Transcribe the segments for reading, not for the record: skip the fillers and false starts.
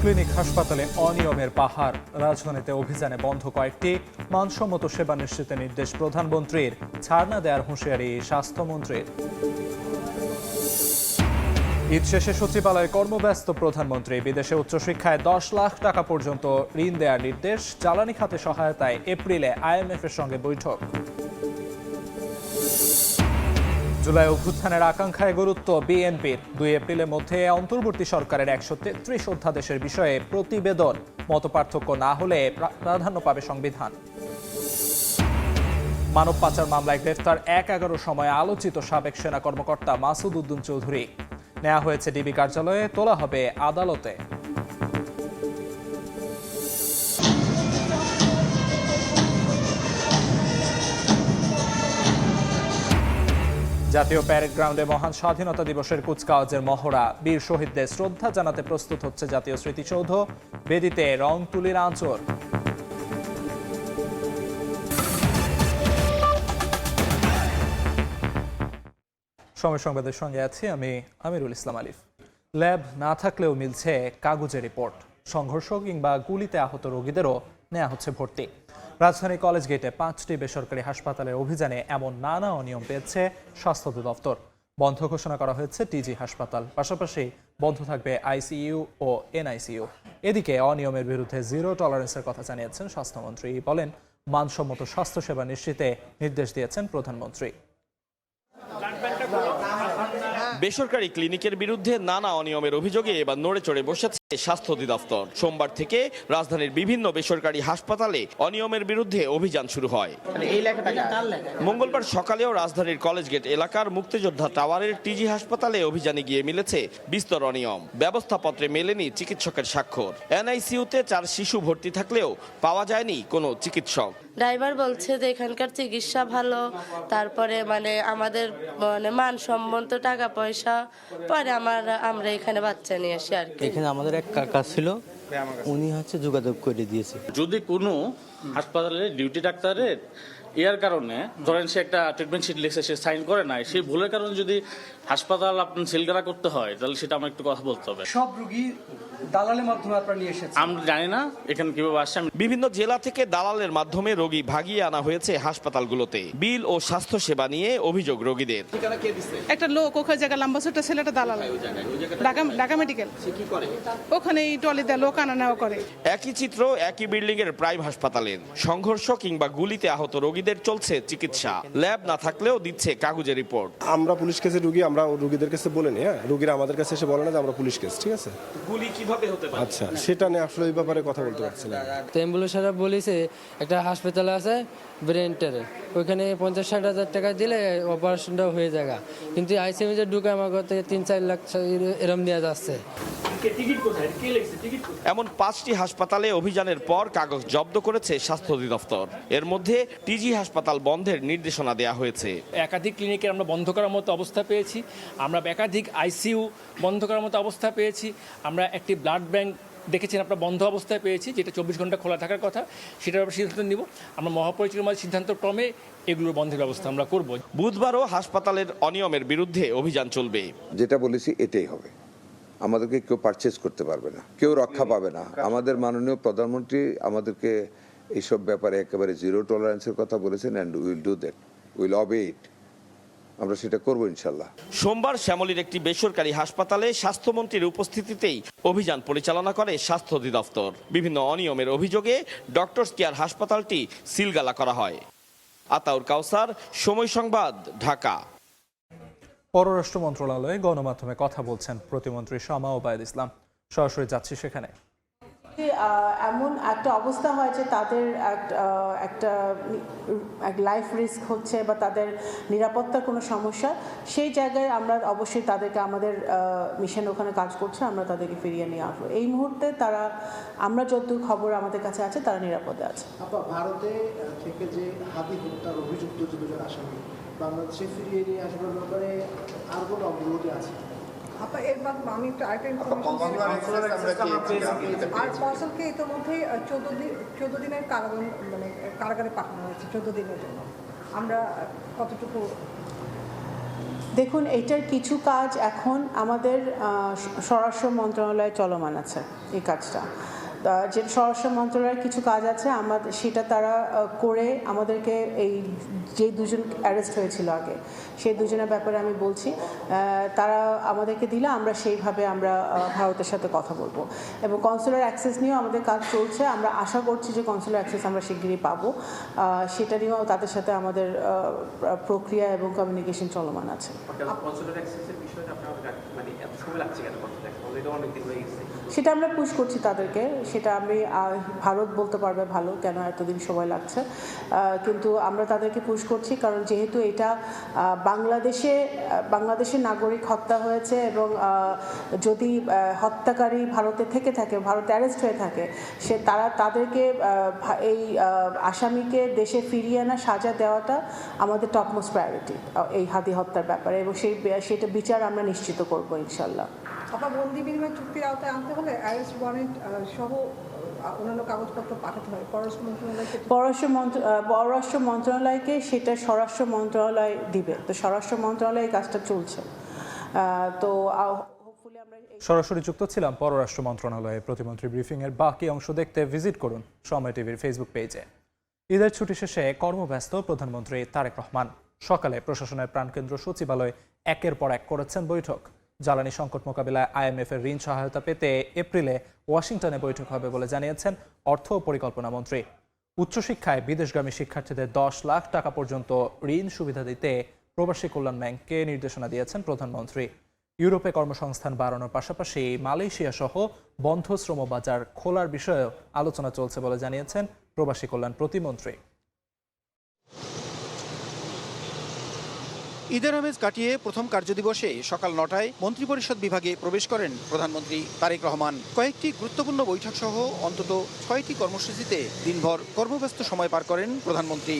Clinic হাসপাতালে অনিয়মের পাহাড়, রাজধানীতে অভিযানে বন্ধ কয়েকটি মানসম্মত সেবা নিশ্চিতের নির্দেশ প্রধানমন্ত্রীর, ছাড় না দেওয়ার হুঁশিয়ারি স্বাস্থ্যমন্ত্রীর। ঈদ শেষে সচিবালয়ে কর্মব্যস্ত প্রধানমন্ত্রী, বিদেশে উচ্চশিক্ষায় 10 লাখ টাকা পর্যন্ত ঋণ দেওয়ার নির্দেশ, জ্বালানি খাতে সহায়তায় এপ্রিলে IMF এর সঙ্গে বৈঠক। জুলাই অভ্যুত্থানের আকাঙ্ক্ষায় গুরুত্ব বিএনপির, 2 এপ্রিলের মধ্যে অন্তর্বর্তী সরকারের 133 অধ্যাদেশের বিষয়ে প্রতিবেদন, মতপার্থক্য না হলে প্রাধান্য পাবে সংবিধান। মানব পাচার মামলায় গ্রেফতার 1-11 সময়ে আলোচিত সাবেক সেনা কর্মকর্তা মাসুদ উদ্দিন চৌধুরী, নেওয়া হয়েছে ডিবি কার্যালয়ে, তোলা হবে আদালতে। জাতীয় প্যারেড গ্রাউন্ডে মহান স্বাধীনতা দিবসের কুচকাওয়াজের মহড়া, বীর শহীদদের শ্রদ্ধা জানাতে প্রস্তুত হচ্ছে জাতীয় স্মৃতিসৌধ, বেদিতে রং তুলির আঁচড়। সময় সংবাদের সঙ্গে আছি আমি আমিরুল ইসলাম আলিফ। ল্যাব না থাকলেও মিলছে কাগজে রিপোর্ট, সংঘর্ষ কিংবা গুলিতে আহত রোগীদেরও নেওয়া হচ্ছে ভর্তি। রাজধানী কলেজ গেটে 5টি বেসরকারি হাসপাতালের অভিযানে এমন নানা অনিয়ম পেয়েছে স্বাস্থ্য অধিদপ্তর। বন্ধ ঘোষণা করা হয়েছে টিজি হাসপাতাল, পাশাপাশি বন্ধ থাকবে ICU ও NICU। এদিকে অনিয়মের বিরুদ্ধে জিরো টলারেন্সের কথা জানিয়েছেন স্বাস্থ্যমন্ত্রী, বলেন মানসম্মত স্বাস্থ্যসেবা নিশ্চিতে নির্দেশ দিয়েছেন প্রধানমন্ত্রী। বেসরকারি ক্লিনিকের বিরুদ্ধে নানা অনিয়মের অভিযোগে এবার নড়ে চড়ে বসেছে স্বাস্থ্য অধিদপ্তর। সোমবার থেকে রাজধানীর বিভিন্ন বেসরকারি হাসপাতালে অনিয়মের বিরুদ্ধে অভিযান শুরু হয়। মঙ্গলবার সকালেও রাজধানীর কলেজ গেট এলাকার মুক্তিযোদ্ধা টাওয়ারের টিজি হাসপাতালে অভিযানে গিয়ে মিলেছে বিস্তর অনিয়ম। ব্যবস্থাপত্রে মেলেনি চিকিৎসকের স্বাক্ষর। NICU-তে 4 শিশু ভর্তি থাকলেও পাওয়া যায়নি কোনো চিকিৎসক। ড্রাইভার বলছে যে এখানকার চিকিৎসা ভালো, তারপরে আমাদের মানসম্মত টাকা পয়সা, পরে আমরা এখানে বাচ্চা নিয়ে আসি আর কি। এখানে আমাদের এক কাকা ছিল, উনি যোগাযোগ করে দিয়েছে। যদি কোনো হাসপাতালের ডিউটি ডাক্তারের এর কারণে ধরেন সে একটা ট্রিটমেন্ট শিট লিখে সে সাইন করে নাই, সেই ভুলের কারণে যদি হাসপাতাল আপনার সিলগালা করতে হয়, তাহলে সেটা আমার একটু কথা বলতে হবে। সব রোগী দালালের মাধ্যমে আপনারা নিয়ে এসেছেন, আমরা জানি না এখানে কিভাবে আসছে। বিভিন্ন জেলা থেকে দালালের মাধ্যমে রোগী ভাগিয়ে আনা হয়েছে হাসপাতালগুলোতে। বিল ও স্বাস্থ্য সেবা নিয়ে অভিযোগ রোগীদের। একটা লোক ওখানে জায়গা লম্বা ছোট ছেলেটা দালাল, ঢাকা মেডিকেল, ওখানে ট্রলিতে লোক আনা নেওয়া করে। একই চিত্র একই বিল্ডিং এর প্রাইম হাসপাতালের। সংঘর্ষ কিংবা গুলিতে আহত রোগীদের চলছে চিকিৎসা, ল্যাব না থাকলেও দিচ্ছে কাগজে রিপোর্ট। আমরা পুলিশ কেসে রুগী, আমরা রুগীদের কাছে বলিনি, হ্যাঁ, রুগীরা আমাদের কাছে এসে বলে না যে আমরা পুলিশ কেস, ঠিক আছে। গুলি কিভাবে হতে পারে? আচ্ছা, সেটা নিয়ে আসলে এই ব্যাপারে কথা বলতে পারছি না। তো অ্যাম্বুলেন্সরা বলেছে একটা হাসপাতাল আছে ব্রেন্টারে, ওইখানে 50-60 হাজার টাকা দিলে অপারেশনটা হয়ে যায়, কিন্তু ICU-তে ঢুকে আমার ঘর থেকে 3-4 লাখ এরম দেওয়া যাচ্ছে। এমন 5টি হাসপাতালে অভিযানের পর কাগজ জব্দ করেছে স্বাস্থ্য অধিদপ্তর। এর মধ্যে টিজি হাসপাতাল বন্ধের নির্দেশনা দেওয়া হয়েছে। একাধিক ক্লিনিকের আমরা বন্ধ করার মতো অবস্থা পেয়েছি, আমরা একাধিক ICU বন্ধ করার মতো অবস্থা পেয়েছি, আমরা একটি ব্লাড ব্যাংক দেখেছেন আপনারা বন্ধ অবস্থায় পেয়েছি, যেটা 24 ঘন্টা খোলা থাকার কথা, সেটার আমরা সিদ্ধান্ত নিব। আমরা মহাপরিচালকের মাঝে সিদ্ধান্ত ক্রমে এগুলোর বন্ধের ব্যবস্থা আমরা করব। বুধবারও হাসপাতালের অনিয়মের বিরুদ্ধে অভিযান চলবে। যেটা বলেছি এটাই হবে, আমাদেরকে কেউ পারচেজ করতে পারবে না, কেউ রক্ষা পাবে না। আমাদের মাননীয় প্রধানমন্ত্রী আমাদেরকে এইসব ব্যাপারে একেবারে জিরো টলারেন্সের কথা বলেছেন, and will do that, will obey it. আমরা সেটা করবো ইনশাল্লাহ। সোমবার শ্যামলীর একটি বেসরকারি হাসপাতালে স্বাস্থ্যমন্ত্রীর উপস্থিতিতেই অভিযান পরিচালনা করে স্বাস্থ্য অধিদপ্তর। বিভিন্ন অনিয়মের অভিযোগে ডক্টরস কেয়ার হাসপাতালটি সিলগালা করা হয়। আতাউর কাউসার, সময় সংবাদ, ঢাকা। পররাষ্ট্র মন্ত্রণালয়ে গণমাধ্যমে কথা বলছেন প্রতিমন্ত্রী শামা ওবায়দ ইসলাম, সরাসরি যাচ্ছি সেখানে। এমন একটা অবস্থা হয় যে তাদের একটা লাইফ রিস্ক হচ্ছে বা তাদের নিরাপত্তার কোনো সমস্যা, সেই জায়গায় আমরা অবশ্যই তাদেরকে, আমাদের মিশন ওখানে কাজ করছে, আমরা তাদেরকে ফিরিয়ে নিয়ে আসবো। এই মুহূর্তে তারা, আমরা যতদূর খবর আমাদের কাছে আছে, তারা নিরাপদে আছে। ভারতে থেকে যে হাদি হত্যার অভিযুক্ত যে 2 জন আসামি বাংলাদেশে ফিরিয়ে নিয়ে আসবার ব্যাপারে আর কোনো অগ্রগতি আছে? আমি একটু আরেকটা ইনফরমেশন, আর ফসলকে ইতিমধ্যে 14 দিনের কারাগারে পাঠানো হয়েছে, 14 দিনের জন্য। আমরা কতটুকু দেখুন, এটার কিছু কাজ এখন আমাদের স্বরাষ্ট্র মন্ত্রণালয়ে চলমান আছে এই কাজটা। যে স্বরাষ্ট্র মন্ত্রণালয়ের কিছু কাজ আছে আমাদের, সেটা তারা করে আমাদেরকে এই যে দুজন অ্যারেস্ট হয়েছিল আগে, সেই দুজনের ব্যাপারে আমি বলছি, তারা আমাদেরকে দিলে আমরা সেইভাবে আমরা ভারতের সাথে কথা বলবো। এবং কনসুলার অ্যাক্সেস নিয়েও আমাদের কাজ চলছে। আমরা আশা করছি যে কনসুলার অ্যাক্সেস আমরা শিগগিরই পাবো। সেটা নিয়েও তাদের সাথে আমাদের প্রক্রিয়া এবং কমিউনিকেশন চলমান আছে। সেটা আমরা পুশ করছি তাদেরকে, সেটা আমি ভারত বলতে পারবে ভালো কেন এতদিন সময় লাগছে, কিন্তু আমরা তাদেরকে পুশ করছি, কারণ যেহেতু এটা বাংলাদেশের নাগরিক হত্যা হয়েছে এবং যদি হত্যাকারী ভারতে থেকে থাকে, ভারতে অ্যারেস্ট হয়ে থাকে, তাদেরকে এই আসামিকে দেশে ফিরিয়ে আনা, সাজা দেওয়াটা আমাদের টপমোস্ট প্রায়োরিটি এই হাদি হত্যার ব্যাপারে, এবং সেটা বিচার আমরা নিশ্চিত করব ইনশাল্লাহ। বন্দি বিনিময় চুক্তির আওতায় আনতে হলে অ্যারেস্ট ওয়ারেন্ট সহ অন্যান্য কাগজপত্র পাঠাতে হয় পররাষ্ট্র মন্ত্রণালয়কে, সেটা স্বরাষ্ট্র মন্ত্রণালয় দিবে। তো স্বরাষ্ট্র মন্ত্রণালয় এই কাজটা চলছে। তো সরাসরি যুক্ত ছিলাম পররাষ্ট্র মন্ত্রণালয়ে। প্রতিমন্ত্রী ব্রিফিং এর বাকি অংশ দেখতে ভিজিট করুন সময় টিভির ফেসবুক পেজে। ঈদের ছুটি শেষে কর্মব্যস্ত প্রধানমন্ত্রী তারেক রহমান সকালে প্রশাসনের প্রাণকেন্দ্র সচিবালয় একের পর এক করেছেন বৈঠক। জ্বালানি সংকট মোকাবিলায় IMF এর ঋণ সহায়তা পেতে এপ্রিলে ওয়াশিংটনে বৈঠক হবে বলে জানিয়েছেন অর্থ ও পরিকল্পনা মন্ত্রী। উচ্চশিক্ষায় বিদেশগামী শিক্ষার্থীদের 10 লাখ টাকা পর্যন্ত ঋণ সুবিধা দিতে প্রবাসী কল্যাণ ব্যাংককে নির্দেশনা দিয়েছেন প্রধানমন্ত্রী। ইউরোপে কর্মসংস্থান বাড়ানোর পাশাপাশি মালয়েশিয়া সহ বন্ধ শ্রম বাজার খোলার বিষয়েও আলোচনা চলছে বলে জানিয়েছেন প্রবাসী কল্যাণ প্রতিমন্ত্রী। ঈদের আমেজ কাটিয়ে প্রথম কার্যদিবসে সকাল 9টায় মন্ত্রিপরিষদ বিভাগে প্রবেশ করেন প্রধানমন্ত্রী তারেক রহমান। কয়েকটি গুরুত্বপূর্ণ বৈঠক সহ অন্তত 6টি কর্মসূচিতে দিনভর কর্মব্যস্ত সময় পার করেন প্রধানমন্ত্রী।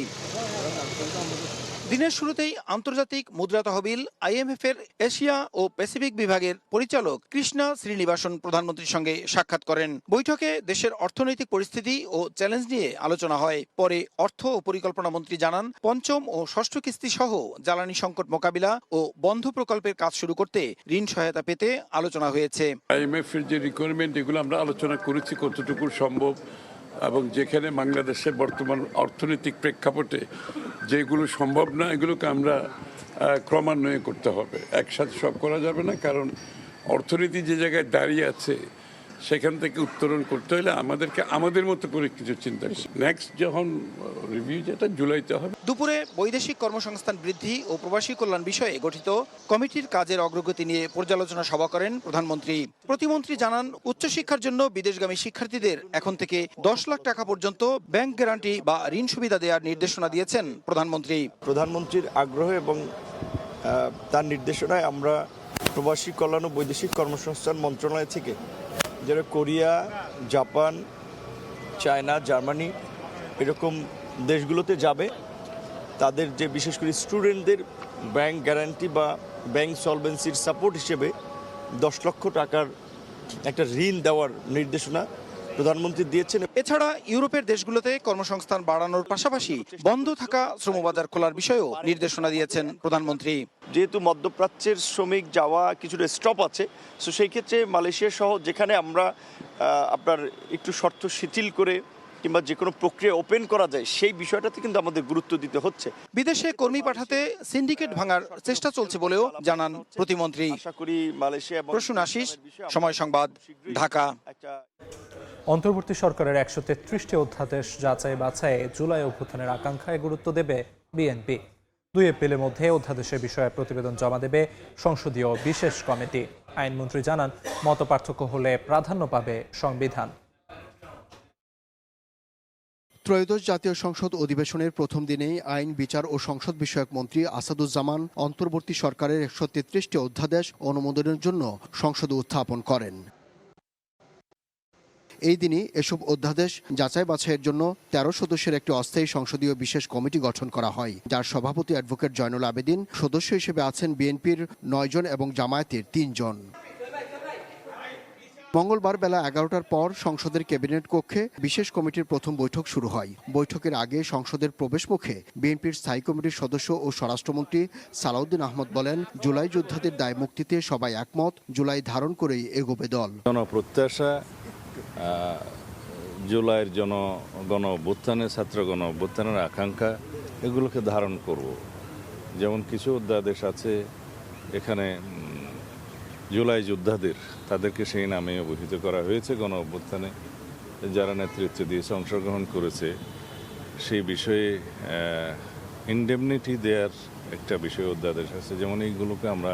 দিনের শুরুতেই আন্তর্জাতিক মুদ্রা তহবিল IMF এর এশিয়া ও প্যাসিফিক বিভাগের পরিচালক কৃষ্ণা শ্রীনিবাসন প্রধানমন্ত্রীর সঙ্গে সাক্ষাৎ করেন। বৈঠকে দেশের অর্থনৈতিক পরিস্থিতি ও চ্যালেঞ্জ নিয়ে আলোচনা হয়। পরে অর্থ ও পরিকল্পনা মন্ত্রী জানান, পঞ্চম ও ষষ্ঠ কিস্তি সহ জ্বালানি সংকট মোকাবিলা ও বন্ধ প্রকল্পের কাজ শুরু করতে ঋণ সহায়তা পেতে আলোচনা হয়েছে। IMF এর যে রিকোয়ারমেন্ট, এগুলো আমরা আলোচনা করেছি কতটুকু সম্ভব, এবং যেখানে বাংলাদেশের বর্তমান অর্থনৈতিক প্রেক্ষাপটে যেগুলো সম্ভব না, এগুলোকে আমরা ক্রমান্বয়ে করতে হবে। একসাথে সব করা যাবে না, কারণ অর্থনীতি যে জায়গায় দাঁড়িয়ে আছে সেখান থেকে উত্তরণ করতে হলে আমাদেরকে আমাদের মতো করে কিছু চিন্তা করি। নেক্সট যখন রিভিউ, যেটা জুলাইতে হবে। দুপুরে বৈদেশিক কর্মসংস্থান বৃদ্ধি ও প্রবাসী কল্যাণ বিষয়ে গঠিত কমিটির কাজের অগ্রগতি নিয়ে পর্যালোচনা সভা করেন প্রধানমন্ত্রী। প্রতিমন্ত্রী জানান, উচ্চশিক্ষার জন্য বিদেশগামী শিক্ষার্থীদের এখন থেকে 10 লাখ টাকা পর্যন্ত ব্যাংক গ্যারান্টি বা ঋণ সুবিধা দেওয়ার নির্দেশনা দিয়েছেন প্রধানমন্ত্রী। প্রধানমন্ত্রীর আগ্রহ এবং তার নির্দেশনায় আমরা প্রবাসী কল্যাণ ও বৈদেশিক কর্মসংস্থান মন্ত্রণালয় থেকে যারা কোরিয়া, জাপান, চায়না, জার্মানি এরকম দেশগুলোতে যাবে, তাদের যে বিশেষ করে স্টুডেন্টদের ব্যাংক গ্যারান্টি বা ব্যাংক সলভেন্সির সাপোর্ট হিসেবে 10 লক্ষ টাকার একটা ঋণ দেওয়ার নির্দেশনা প্রধানমন্ত্রী দিয়েছেন। এছাড়া ইউরোপের দেশগুলোতে কর্মসংস্থান বাড়ানোর পাশাপাশি বন্ধ থাকা শ্রমবাজার খোলার বিষয়েও নির্দেশনা দিয়েছেন প্রধানমন্ত্রী। যেহেতু মধ্যপ্রাচ্যের শ্রমিক যাওয়া কিছুটা স্টপ আছে, সো সেই ক্ষেত্রে মালয়েশিয়া সহ যেখানে আমরা আপনার একটু শর্ত শিথিল করে কিংবা যে কোনো প্রক্রিয়া ওপেন করা যায়, সেই বিষয়টাতে কিন্তু আমাদের গুরুত্ব দিতে হচ্ছে। বিদেশে কর্মী পাঠাতে সিন্ডিকেট ভাঙার চেষ্টা চলছে বলেও জানান প্রতিমন্ত্রী। আশা করি মালয়েশিয়া। প্রসূন আশিস, সময় সংবাদ, ঢাকা। অন্তর্বর্তী সরকারের 133টি অধ্যাদেশ যাচাই বাছাই জুলাই অভ্যুত্থানের আকাঙ্ক্ষায় গুরুত্ব দেবে বিএনপি। 2 এপ্রিলের মধ্যে অধ্যাদেশের বিষয়ে প্রতিবেদন জমা দেবে সংসদীয় বিশেষ কমিটি। আইনমন্ত্রী জানান, মতপার্থক্য হলে প্রাধান্য পাবে সংবিধান। ত্রয়োদশ জাতীয় সংসদ অধিবেশনের প্রথম দিনেই আইন, বিচার ও সংসদ বিষয়ক মন্ত্রী আসাদুজ্জামান অন্তর্বর্তী সরকারের 133টি অধ্যাদেশ অনুমোদনের জন্য সংসদে উত্থাপন করেন। এই দিনই এসব অধ্যাদেশ যাচাই বাছাইয়ের জন্য 13 সদস্যের একটি অস্থায়ী সংসদীয় বিশেষ কমিটি গঠন করা হয়, যার সভাপতি অ্যাডভোকেট জয়নুল আবেদিন। সদস্য হিসেবে আছেন বিএনপির 9 জন এবং জামায়াতের 3 জন। মঙ্গলবার বেলা 11টার পর সংসদের ক্যাবিনেট কক্ষে বিশেষ কমিটির প্রথম বৈঠক শুরু হয়। বৈঠকের আগে সংসদের প্রবেশমুখে বিএনপির স্থায়ী কমিটির সদস্য ও স্বরাষ্ট্রমন্ত্রী সালাউদ্দিন আহমদ বলেন, জুলাই যোদ্ধাদের দায় মুক্তিতে সবাই একমত, জুলাই ধারণ করেই এগোবে দল। জনপ্রত্যাশা, জুলাইয়ের গণ অভ্যুত্থানের ছাত্র গণ অভ্যুত্থানের আকাঙ্ক্ষা, এগুলোকে ধারণ করব। যেমন কিছু অধ্যাদেশ আছে এখানে জুলাই যোদ্ধাদের, তাদেরকে সেই নামে অভিহিত করা হয়েছে। গণ অভ্যুত্থানে যারা নেতৃত্ব দিয়েছে, অংশগ্রহণ করেছে, সেই বিষয়ে ইনডেমনিটি দেওয়ার একটা বিষয় অধ্যাদেশ আছে, যেমন এইগুলোকে আমরা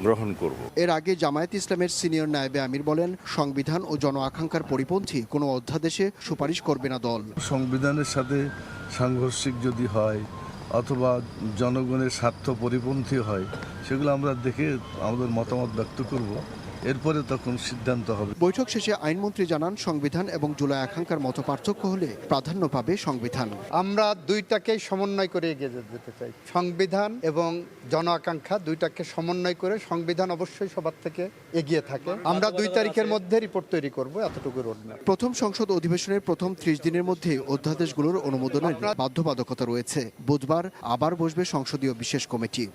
গ্রহণ করব। এর আগে জামায়াত ইসলামের সিনিয়র নায়েবে আমির বলেন, সংবিধান ও জন আকাঙ্ক্ষার পরিপন্থী কোনো অধ্যাদেশে সুপারিশ করবে না দল। সংবিধানের সাথে সাংঘর্ষিক যদি হয় অথবা জনগণের স্বার্থ পরিপন্থী হয়, সেগুলো আমরা দেখে আমাদের মতামত ব্যক্ত করব, এরপরে তখন সিদ্ধান্ত হবে। বৈঠক শেষে আইনমন্ত্রী জানান, সংবিধান এবং জুলাই আকাঙ্ক্ষার মতো পার্থক্য হলে প্রাধান্য পাবে সংবিধান। আমরা দুইটাকেই সমন্বয় করে এগিয়ে যেতে চাই। সংবিধান এবং জন আকাঙ্ক্ষা দুইটাকে সমন্বয় করে সংবিধান অবশ্যই সবার থেকে এগিয়ে থাকে। আমরা 2 তারিখের মধ্যে রিপোর্ট তৈরি করব, এতটুকু রোডম্যাপ। প্রথম সংসদ অধিবেশনের প্রথম 30 দিনের মধ্যে অধ্যাদেশগুলোর অনুমোদনের বাধ্যবাধকতা রয়েছে। বুধবার আবার বসবে সংসদীয় বিশেষ কমিটি।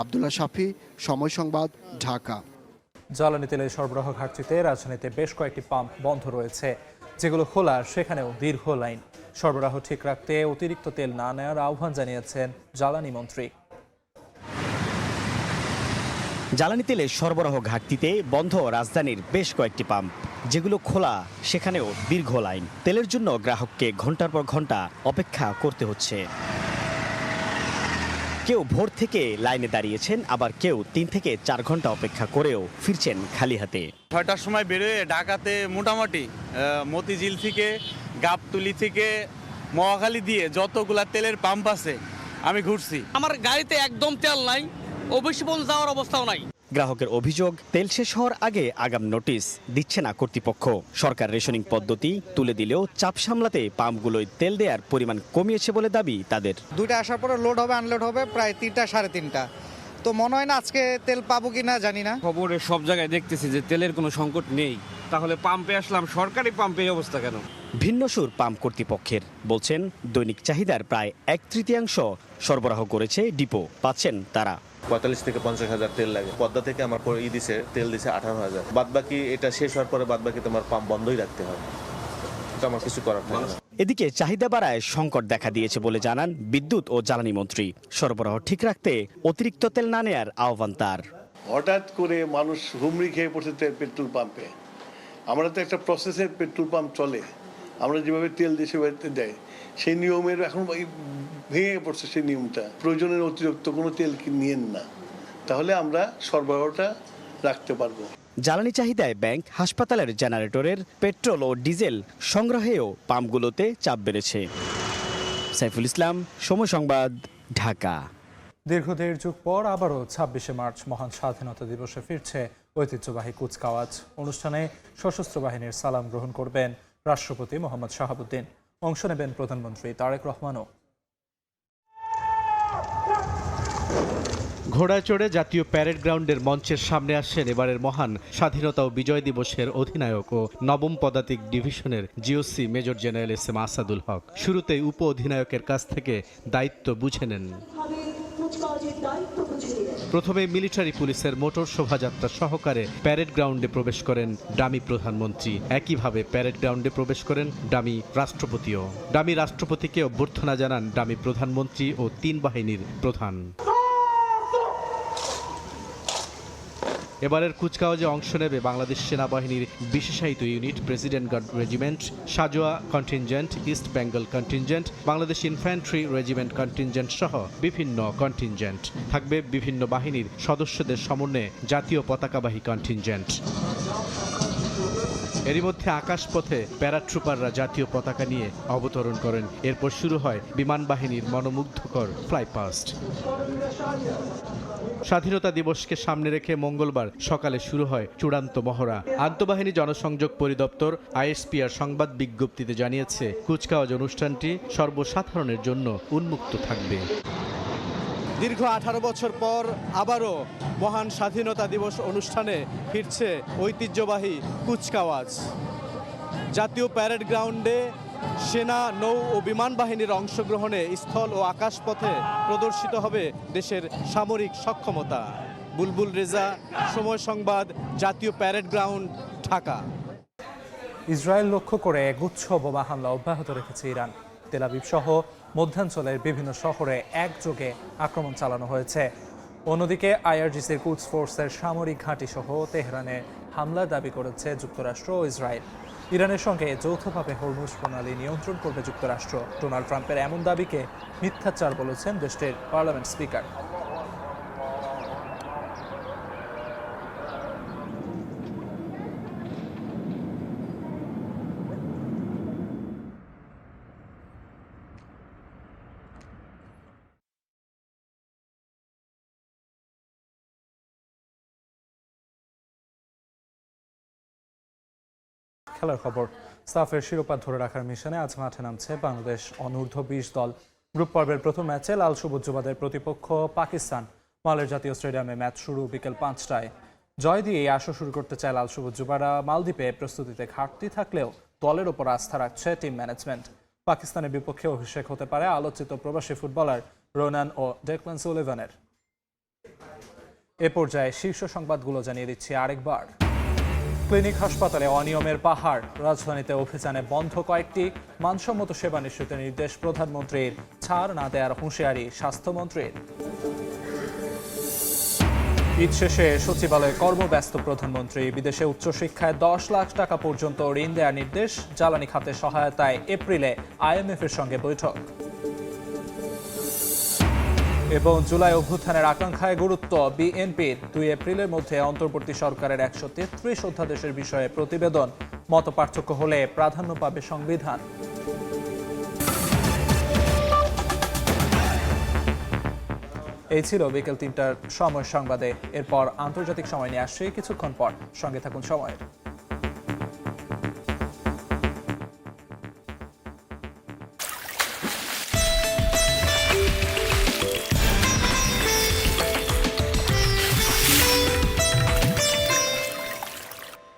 আব্দুল্লাহ শাফি, সময় সংবাদ, ঢাকা। জ্বালানি তেলের সরবরাহ ঘাটতিতে রাজধানীতে বেশ কয়েকটি পাম্প বন্ধ রয়েছে। যেগুলো খোলা সেখানেও দীর্ঘ লাইন। সরবরাহ ঠিক রাখতে অতিরিক্ত তেল না নেওয়ার আহ্বান জানিয়েছেন জ্বালানি মন্ত্রী। জ্বালানি তেলের সরবরাহ ঘাটতিতে বন্ধ রাজধানীর বেশ কয়েকটি পাম্প। যেগুলো খোলা সেখানেও দীর্ঘ লাইন। তেলের জন্য গ্রাহককে ঘন্টার পর ঘন্টা অপেক্ষা করতে হচ্ছে। কেউ ভোর থেকে লাইনে দাঁড়িয়েছেন, আবার কেউ 3 থেকে 4 ঘন্টা অপেক্ষা করেও ফিরছেন খালি হাতে। 6টার সময় বেরোয় ঢাকাতে মোটামুটি মতিঝিল থেকে, গাবতলী থেকে, মহাখালী দিয়ে যতগুলা তেলের পাম্প আছে আমি ঘুরছি। আমার গাড়িতে একদম তেল নাই, অবশ্যই পর্যন্ত যাওয়ার অবস্থাও নাই। গ্রাহকের অভিযোগ, তেল শেষ হওয়ার আগে আগাম নোটিশ দিচ্ছে না কর্তৃপক্ষ। সরকার রেশনিং পদ্ধতি তুলে দিলেও চাপ সামলাতে পাম্পগুলোয় তেল দেওয়ার পরিমাণ কমিয়েছে বলে দাবি তাদের। 2টা আসার পরে লোড হবে, আনলোড হবে প্রায় 3টা 3:30টা। তো মনে হয় না আজকে তেল পাবো কিনা জানি না। খবরে সব জায়গায় দেখতেছি যে তেলের কোনো সংকট নেই, তাহলে পাম্পে আসলাম, সরকারি পাম্পে এই অবস্থা কেন? ভিন্ন সুর পাম্প কর্তৃপক্ষের, বলছেন দৈনিক চাহিদার প্রায় 1/3 সরবরাহ করেছে ডিপো, পাচ্ছেন তারা। 45 থেকে 50 হাজার তেল লাগে। পদ্মা থেকে আমার তেল দিছে 18,000। বাদবাকি এটা শেষ হওয়ার পরে বাদবাকি তোমার পাম্প বন্ধই রাখতে হবে, তো আমার কিছু করার থাকে না। এদিকে চাহিদা বাড়ায় সংকট দেখা দিয়েছে বলে জানান বিদ্যুৎ ও জ্বালানি মন্ত্রী। সরবরাহ ঠিক রাখতে অতিরিক্ত তেল না নেয়ার আহ্বান তার। হঠাৎ করে মানুষ হুমড়ি খেয়ে পড়ছে পেট্রোল পাম্পে। আমরা তো একটা প্রসেসের পেট্রোল পাম্প চলে, আমরা যেভাবে তেল দেশে বাড়িতে দেয় সেই নিয়মের এখন ভেঙে পড়ছে সেই নিয়মটা। প্রয়োজনের অতিরিক্ত কোনো তেল নিয়েন না, তাহলে আমরা সরবরাহটা রাখতে পারবো। জ্বালানি চাহিদায় ব্যাংক, হাসপাতালের জেনারেটরের পেট্রোল ও ডিজেল সংগ্রহেও পাম্পগুলোতে চাপ বেড়েছে। সাইফুল ইসলাম, সময় সংবাদ, ঢাকা। দীর্ঘ 1.5 যুগ পর আবারও 26শে মার্চ মহান স্বাধীনতা দিবসে ফিরছে ঐতিহ্যবাহী কুচকাওয়াজ। অনুষ্ঠানে সশস্ত্র বাহিনীর সালাম গ্রহণ করবেন রাষ্ট্রপতি মোহাম্মদ শাহাবুদ্দিন। অংশ নেবেন প্রধানমন্ত্রী তারেক রহমানও। ঘোড়ায় চড়ে জাতীয় প্যারেড গ্রাউন্ডের মঞ্চের সামনে আসেন এবারের মহান স্বাধীনতা ও বিজয় দিবসের অধিনায়ক ও 9ম পদাতিক ডিভিশনের GOC major general SM Asadul Haque. শুরুতেই উপ অধিনায়কের কাছ থেকে দায়িত্ব বুঝে নেন। প্রথমে মিলিটারি পুলিশের মোটর শোভাযাত্রা সহকারে প্যারেড গ্রাউন্ডে প্রবেশ করেন ডামি প্রধানমন্ত্রী। একইভাবে প্যারেড গ্রাউন্ডে প্রবেশ করেন ডামি রাষ্ট্রপতিও। ডামি রাষ্ট্রপতিকে অভ্যর্থনা জানান ডামি প্রধানমন্ত্রী ও 3 বাহিনীর প্রধান। এবারের কুচকাওয়াজে অংশ নেবে বাংলাদেশ সেনাবাহিনীর বিশেষায়িত ইউনিট, প্রেসিডেন্ট গার্ড রেজিমেন্ট, সাজোয়া contingent, East Bengal contingent, Bangladesh infantry regiment contingent সহ বিভিন্ন কন্টিনজেন্ট। থাকবে বিভিন্ন বাহিনীর সদস্যদের সমন্বয়ে জাতীয় পতাকাবাহী কন্টিনজেন্ট। এরই মধ্যে আকাশপথে প্যারাট্রুপাররা জাতীয় পতাকা নিয়ে অবতরণ করেন। এরপর শুরু হয় বিমান বাহিনীর মনোমুগ্ধকর ফ্লাইপাস্ট। স্বাধীনতা দিবসকে সামনে রেখে মঙ্গলবার সকালে শুরু হয় চূড়ান্ত মহড়া। আন্তঃবাহিনী জনসংযোগ পরিদপ্তর ISPR সংবাদ বিজ্ঞপ্তিতে জানিয়েছে, কুচকাওয়াজ অনুষ্ঠানটি সর্বসাধারণের জন্য উন্মুক্ত থাকবে। দীর্ঘ 18 বছর পর আবারও মহান স্বাধীনতা দিবস অনুষ্ঠানে ফিরছে ঐতিহ্যবাহী কুচকাওয়াজ। জাতীয় প্যারেড গ্রাউন্ডে সেনা, নৌ ও বিমান বাহিনীর অংশগ্রহণে স্থল ও আকাশপথে প্রদর্শিত হবে দেশের সামরিক সক্ষমতা। বুলবুল রেজা, সময় সংবাদ, জাতীয় প্যারেড গ্রাউন্ড, ঢাকা। ইসরায়েল লক্ষ্য করে গুচ্ছ বোমা হামলা অব্যাহত রেখেছে ইরান। তেল আবিব সহ মধ্যাঞ্চলের বিভিন্ন শহরে একযোগে আক্রমণ চালানো হয়েছে। অন্যদিকে আইআরজিসির কুদস ফোর্সের সামরিক ঘাঁটি সহ তেহরানে হামলার দাবি করেছে যুক্তরাষ্ট্র ও ইসরায়েল। ইরানের সঙ্গে যৌথভাবে হরমুজ প্রণালী নিয়ন্ত্রণ করবে যুক্তরাষ্ট্র। ডোনাল্ড ট্রাম্পের এমন দাবিকে মিথ্যাচার বলেছেন দেশটির পার্লামেন্ট স্পিকার। খেলার খবর। সাফের শিরোপা ধরে রাখার মিশনে আজ মাঠে নামছে বাংলাদেশ অনূর্ধ্ব-20 দল। গ্রুপ পর্বের প্রথম ম্যাচে লাল সবুজ যুবাদের প্রতিপক্ষ পাকিস্তান। মালের জাতীয় স্টেডিয়ামে ম্যাচ শুরু বিকেল 5টায়। জয় দিয়ে আসর শুরু করতে চায় লাল সবুজ যুবারা। মালদ্বীপে প্রস্তুতিতে ঘাটতি থাকলেও দলের ওপর আস্থা রাখছে টিম ম্যানেজমেন্ট। পাকিস্তানের বিপক্ষে অভিষেক হতে পারে আলোচিত প্রবাসী ফুটবলার রোনান ও ডেকলান সুলিভানের। এ পর্যায়ে শীর্ষ সংবাদগুলো জানিয়ে দিচ্ছি আরেকবার। ক্লিনিক হাসপাতালে অনিয়মের পাহাড়। রাজধানীতে অভিযানে বন্ধ কয়েকটি। মানসম্মত সেবা নিশ্চিতের নির্দেশ প্রধানমন্ত্রীর। ছাড় না দেওয়ার হুঁশিয়ারি স্বাস্থ্যমন্ত্রীর। ঈদ শেষে সচিবালয়ে কর্মব্যস্ত প্রধানমন্ত্রী। বিদেশে উচ্চশিক্ষায় 10 লাখ টাকা পর্যন্ত ঋণ দেওয়ার নির্দেশ। জ্বালানি খাতে সহায়তায় এপ্রিলে আইএমএফের সঙ্গে বৈঠক। এবং জুলাই অভ্যুত্থানের আকাঙ্ক্ষায় গুরুত্ব বিএনপির। 2 এপ্রিলের মধ্যে অন্তর্বর্তী সরকারের 133 অধ্যাদেশের বিষয়ে প্রতিবেদন। মতপার্থক্য হলে প্রাধান্য পাবে সংবিধান। এই ছিল বিকেল 3টার সময় সংবাদে। এরপর আন্তর্জাতিক সময় নিয়ে আসছে কিছুক্ষণ পর। সঙ্গে থাকুন সময়ের।